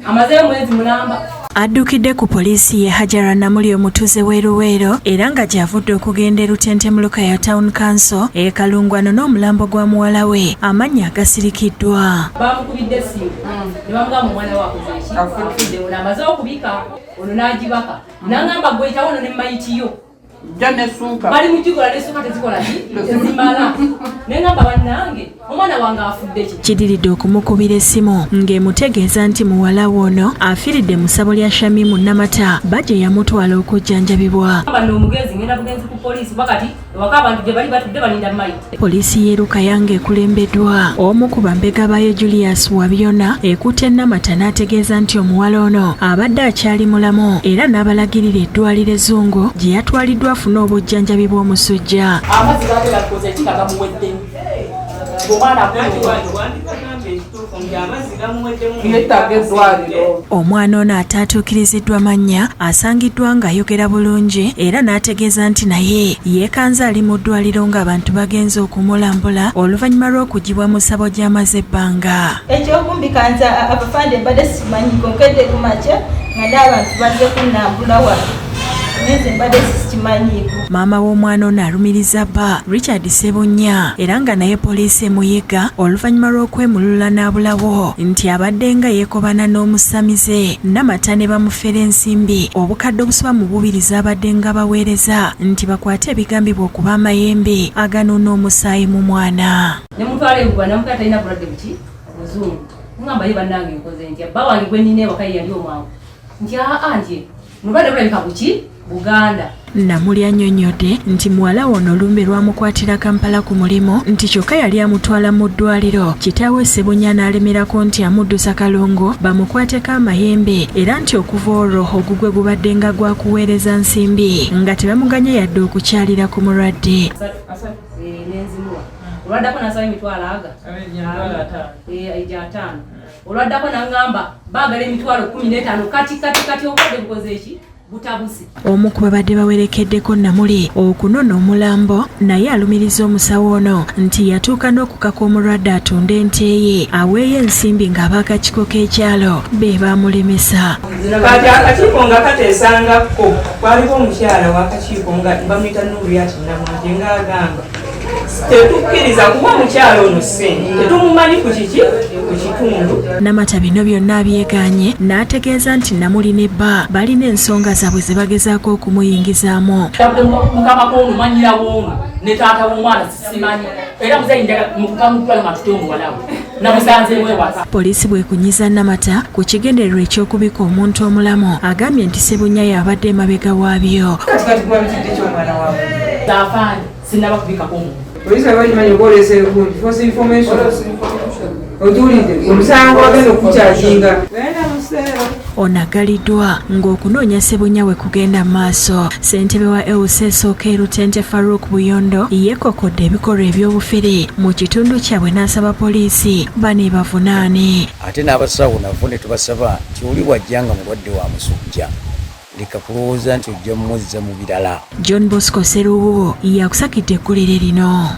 amaze mwezi mulamba. Addukidde ku poliisi ye Hajara Namuli omutuuze w'Eruweero era nga gy'avudde okugenda Rutente mu Lukaya Town Council Kalungu n'omulambo gwa muwala we amannya agasirikiddwa. Bamukubidde essimu ne bamugamba omwana we akoze eki afudde ono amaze okubika ono n'agibaka n'angamba gwe yitawo ono ne mayitiyo bali mukikola n'essuuka tezikola tezimala n'engamba bannange omwana wange afudde ki. Kidiridde okumukubira essimu ng'emutegeeza nti muwala wono afiiridde mu ssabo lya Shamimu Namata bajje yamutwala okujjanjabibwa. Omugenzi ngenda bugenzi ku poliisi wakati ewaka abantu gye bali batudde balinda mayiti. Poliisi y'e Lukaya ng'ekulembeddwa omu ku bambega baayo Julius Wabyona ekutte Namata n'ategeeza nti omuwala ono abadde akyali mulamu era n'abalagirira eddwaliro ezzungu gye yatwaliddwa afune obujjanjabi bw'omusujja. Amazzi gaabwe gakoze ekika gamuwedde. Omwana ono ataatuukiriziddwa mannya asangiddwa ng'ayogera bulungi era n'ategeeza nti naye yeekanze ali mu ddwaliro ng'abantu bagenze okumulambula oluvannyuma lw'okugibwa mu ssabo gy'amaze ebbanga. Ekyokumbikanza abafande mbadde simanyi konkedde ku makya nga n'abantu bazze kunnambula wano. Maama w'omwana ono alumiriza bba Richard Ssebunya era nga naye poliisi emuyiga oluvannyuma lw'okwemulula n'abulawo nti abadde nga yeekobana n'omusamize Namata ne bamufera ensimbi obukadde obusoba mu bubiri z'abadde nga baweereza nti bakwate ebigambibwa okuba amayembe aganuuna omusaayi mu mwana. Ne mutwala ebugwa namukala talina bulwadde buki buzungu ngamba ye bannange nkoze ntya bba wange gwe nnina ewaka ye yali omwangu nti ntye mulwadde bulabika buki Buganda. Namuli annyonnyodde nti muwala wono olumbe lwamukwatira Kampala ku mulimu nti kyokka yali amutwala mu ddwaliro kitaawe Ssebunya n'alemerako nti amuddusa Kalungu bamukwateko amayembe era nti okuva olwo ogugwe gubadde nga gwakuweereza nsimbi nga tebamuganye yadde okukyalira ku mulwadde. Olwaddako nasaba emitwalo olwaddako n'angamba baagala emitwalo 15 kati obudde bukoze eki butabuzi. Omu ku babadde bawerekeddeko Namuli okunona omulambo naye alumiriza omusawo ono nti yatuuka n'okukaka omulwadde atunda ente ye aweeyo ensimbi ng'abaakakiiko k'ekyalo be baamulemesa. Kati akakiiko nga kateesangako kwaliko omukyala w'akakiiko nga bamuyita Nuriyati Namwanje ng'agamba tetukkiriza kuba mukyalo ono ssente tetumumanyi ku kiki ku kitundu. Namata bino byonna abyeganye n'ategeeza nti Namuli ne bba balina ensonga zaabwe ze bagezaako okumuyingizaamu. Mukama k'omumanyira w'omu ne taata w'omwana simanyi era muzayinjaga mukamutwala matute omuwala we namusanze wewaka. Poliisi bwekunyiza Namata ku kigendererwa eky'okubika omuntu omulamu agambye nti Ssebunya y'abadde emabega waabyo. Kati kuba bitidde ky'omwana waabwe taafaani sinnaba kubikako omuntu. Poliisi abakimanyi okwolesa false information otuulidde omusango bagenda okukyakinga onagaliddwa ng'okunoonya Ssebunya we kugenda mu maaso. Ssentebe wa EUSESOK Rutente Farouk Buyondo yeekokodde ebikolwa eby'obufere mu kitundu kyabwe n'asaba poliisi baneebavunaane. Ate n'abasawo nabo ne tubasaba nti oli bw'ajjanga mulwadde wa musujja leka kulowooza nti ojja mumuzza mu birala. John Bosco Seruwo yakusakidde eggulire lino.